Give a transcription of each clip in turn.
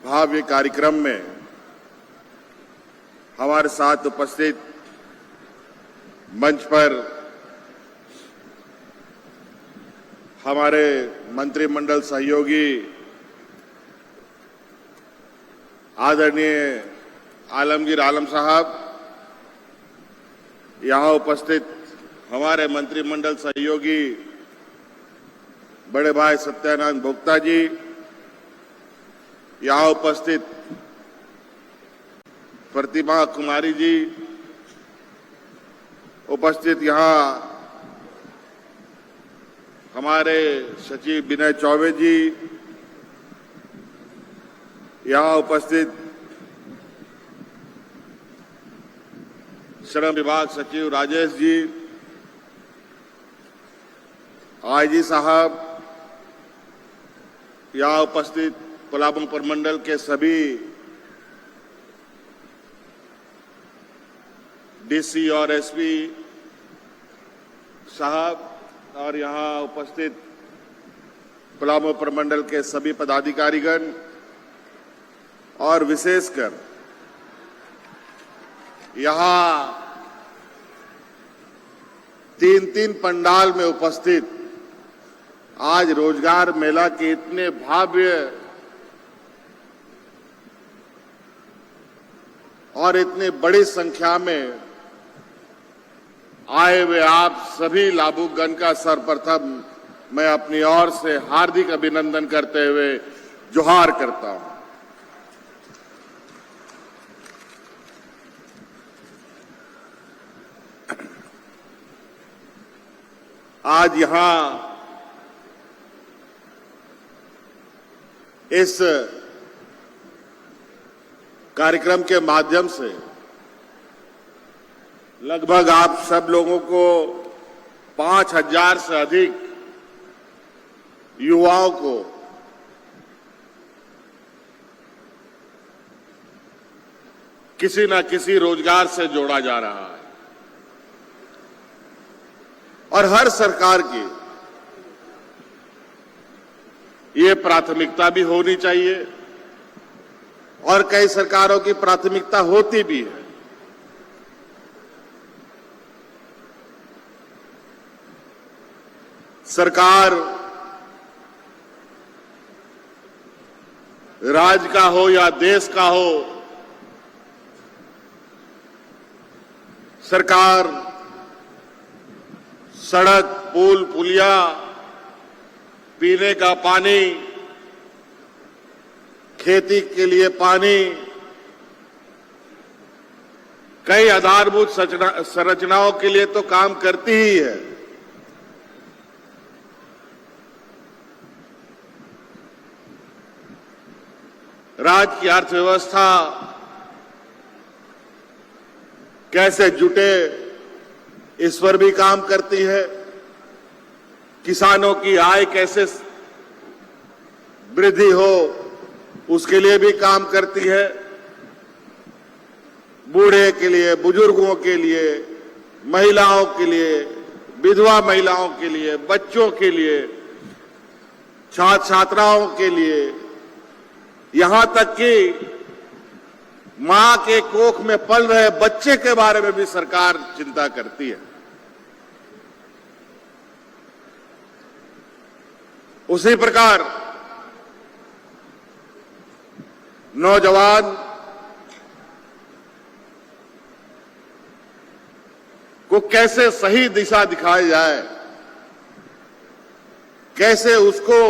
भव्य कार्यक्रम में हमारे साथ उपस्थित मंच पर हमारे मंत्रिमंडल सहयोगी आदरणीय आलमगीर आलम साहब, यहां उपस्थित हमारे मंत्रिमंडल सहयोगी बड़े भाई सत्यानंद भोक्ता जी, यहां उपस्थित प्रतिमा कुमारी जी, उपस्थित यहां हमारे सचिव विनय चौबे जी, यहां उपस्थित श्रम विभाग सचिव राजेश जी, आईजी साहब, यहां उपस्थित पलामू प्रमंडल के सभी डीसी और एसपी साहब और यहां उपस्थित पलामू प्रमंडल के सभी पदाधिकारीगण और विशेषकर यहां तीन पंडाल में उपस्थित आज रोजगार मेला के इतने भव्य और इतनी बड़ी संख्या में आए हुए आप सभी लाभुकगण का सर्वप्रथम मैं अपनी ओर से हार्दिक अभिनंदन करते हुए जोहार करता हूं। आज यहां इस कार्यक्रम के माध्यम से लगभग आप सब लोगों को 5,000 से अधिक युवाओं को किसी न किसी रोजगार से जोड़ा जा रहा है और हर सरकार की ये प्राथमिकता भी होनी चाहिए और कई सरकारों की प्राथमिकता होती भी है। सरकार राज्य का हो या देश का हो, सरकार सड़क, पुल, पुलिया, पीने का पानी, खेती के लिए पानी, कई आधारभूत संरचनाओं के लिए तो काम करती ही है। राज्य की अर्थव्यवस्था कैसे जुटे, इस पर भी काम करती है। किसानों की आय कैसे वृद्धि हो, उसके लिए भी काम करती है। बूढ़े के लिए, बुजुर्गों के लिए, महिलाओं के लिए, विधवा महिलाओं के लिए, बच्चों के लिए, छात्र छात्राओं के लिए, यहां तक कि मां के कोख में पल रहे बच्चे के बारे में भी सरकार चिंता करती है। उसी प्रकार नौजवान को कैसे सही दिशा दिखाई जाए, कैसे उसको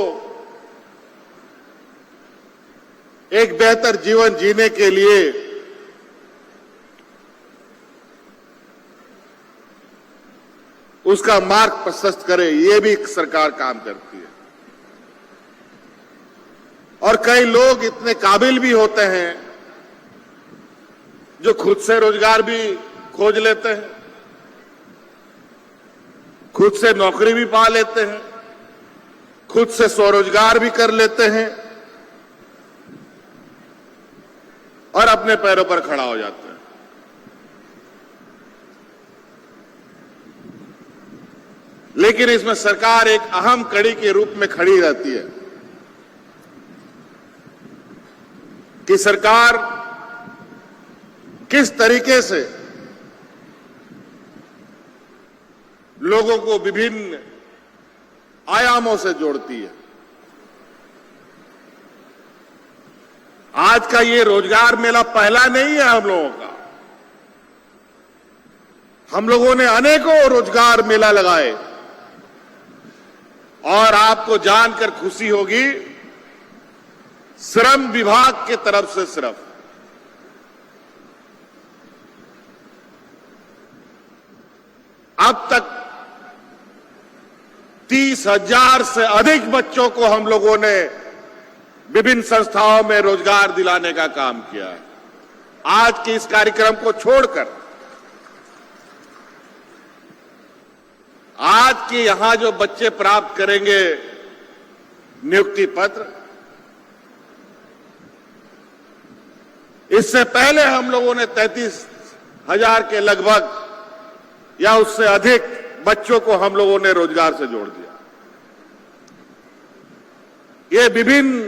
एक बेहतर जीवन जीने के लिए उसका मार्ग प्रशस्त करे, ये भी सरकार काम करती है। और कई लोग इतने काबिल भी होते हैं जो खुद से रोजगार भी खोज लेते हैं, खुद से नौकरी भी पा लेते हैं, खुद से स्वरोजगार भी कर लेते हैं और अपने पैरों पर खड़ा हो जाते हैं। लेकिन इसमें सरकार एक अहम कड़ी के रूप में खड़ी रहती है। कि सरकार किस तरीके से लोगों को विभिन्न आयामों से जोड़ती है। आज का ये रोजगार मेला पहला नहीं है हम लोगों का। हम लोगों ने अनेकों रोजगार मेला लगाए और आपको जानकर खुशी होगी, श्रम विभाग की तरफ से सिर्फ अब तक 30,000 से अधिक बच्चों को हम लोगों ने विभिन्न संस्थाओं में रोजगार दिलाने का काम किया है। आज के इस कार्यक्रम को छोड़कर आज के यहां जो बच्चे प्राप्त करेंगे नियुक्ति पत्र, इससे पहले हम लोगों ने 33,000 के लगभग या उससे अधिक बच्चों को हम लोगों ने रोजगार से जोड़ दिया। ये विभिन्न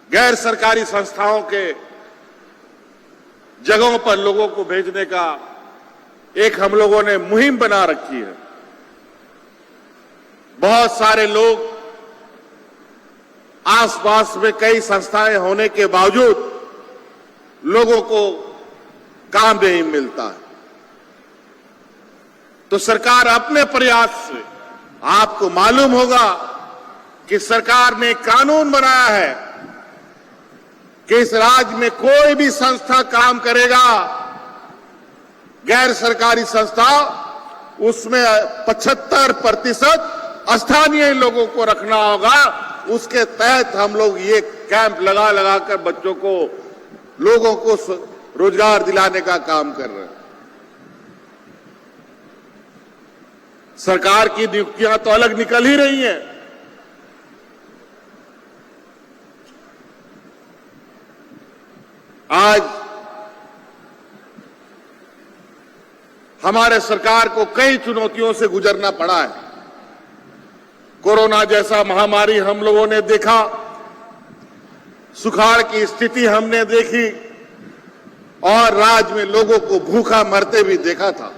गैर सरकारी संस्थाओं के जगहों पर लोगों को भेजने का एक हम लोगों ने मुहिम बना रखी है। बहुत सारे लोग, आसपास में कई संस्थाएं होने के बावजूद लोगों को काम नहीं मिलता है। तो सरकार अपने प्रयास से, आपको मालूम होगा कि सरकार ने कानून बनाया है कि इस राज्य में कोई भी संस्था काम करेगा, गैर सरकारी संस्था, उसमें 75% स्थानीय लोगों को रखना होगा। उसके तहत हम लोग ये कैंप लगा लगाकर बच्चों को, लोगों को रोजगार दिलाने का काम कर रहे हैं। सरकार की नियुक्तियां तो अलग निकल ही रही हैं। आज हमारे सरकार को कई चुनौतियों से गुजरना पड़ा है। कोरोना जैसा महामारी हम लोगों ने देखा, सुखाड़ की स्थिति हमने देखी और राज्य में लोगों को भूखा मरते भी देखा था।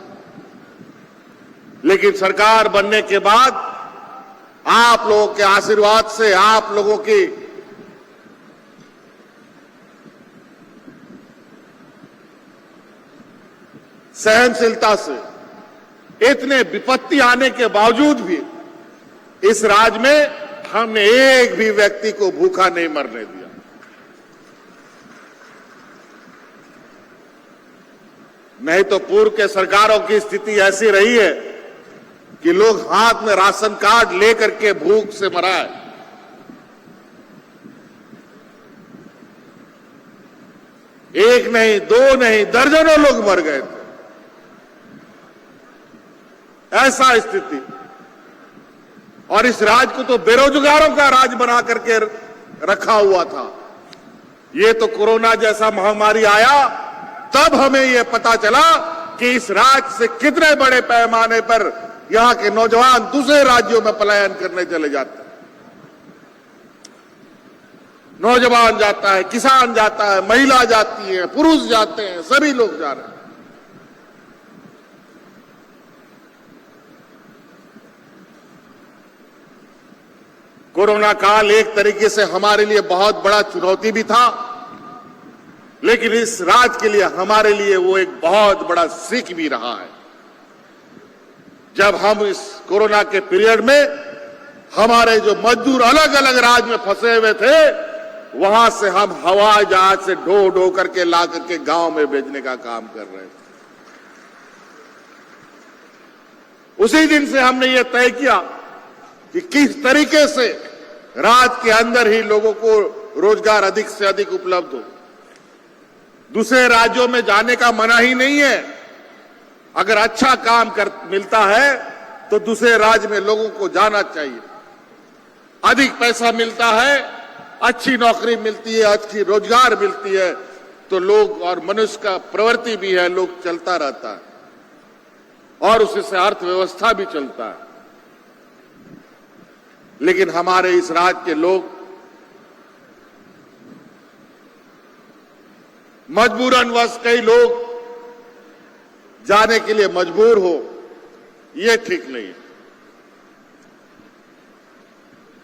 लेकिन सरकार बनने के बाद आप लोगों के आशीर्वाद से, आप लोगों की सहनशीलता से, इतने विपत्ति आने के बावजूद भी इस राज्य में हमने एक भी व्यक्ति को भूखा नहीं मरने दिया। नहीं तो पूर्व के सरकारों की स्थिति ऐसी रही है कि लोग हाथ में राशन कार्ड लेकर के भूख से मरा है। एक नहीं, दो नहीं, दर्जनों लोग मर गए थे। ऐसा स्थिति, और इस राज्य को तो बेरोजगारों का राज्य बना करके रखा हुआ था। ये तो कोरोना जैसा महामारी आया, तब हमें यह पता चला कि इस राज्य से कितने बड़े पैमाने पर यहां के नौजवान दूसरे राज्यों में पलायन करने चले जाते हैं। नौजवान जाता है, किसान जाता है, महिला जाती है, पुरुष जाते हैं, सभी लोग जा रहे हैं। कोरोना काल एक तरीके से हमारे लिए बहुत बड़ा चुनौती भी था, लेकिन इस राज्य के लिए, हमारे लिए वो एक बहुत बड़ा सीख भी रहा है। जब हम इस कोरोना के पीरियड में हमारे जो मजदूर अलग अलग राज्य में फंसे हुए थे, वहां से हम हवाई जहाज से ढो ढो करके ला करके गांव में भेजने का काम कर रहे थे। उसी दिन से हमने ये तय किया कि किस तरीके से राज्य के अंदर ही लोगों को रोजगार अधिक से अधिक उपलब्ध हो। दूसरे राज्यों में जाने का मना ही नहीं है। अगर अच्छा काम मिलता है तो दूसरे राज्य में लोगों को जाना चाहिए। अधिक पैसा मिलता है, अच्छी नौकरी मिलती है, अच्छी रोजगार मिलती है, तो लोग, और मनुष्य का प्रवृत्ति भी है, लोग चलता रहता है और उससे अर्थव्यवस्था भी चलता है। लेकिन हमारे इस राज्य के लोग मजबूरनवश कई लोग जाने के लिए मजबूर हो, ये ठीक नहीं है।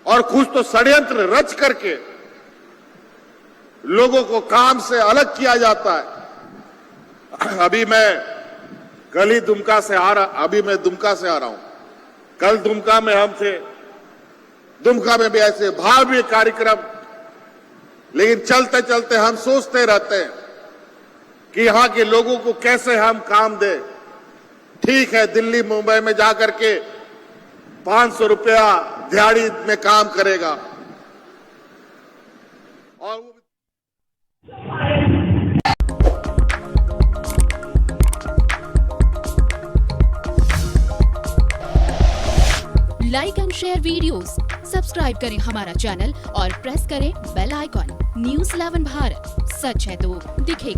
और कुछ तो षड्यंत्र रच करके लोगों को काम से अलग किया जाता है। अभी मैं दुमका से आ रहा हूं। कल दुमका में दुमका में भी ऐसे भव्य कार्यक्रम, लेकिन चलते चलते हम सोचते रहते हैं कि यहां के लोगों को कैसे हम काम दें। ठीक है, दिल्ली मुंबई में जाकर के 500 रुपया दिहाड़ी में काम करेगा और like and share videos, subscribe करें हमारा चैनल और प्रेस करें बेल आइकॉन। न्यूज़ 11 भारत, सच है तो दिखेगा।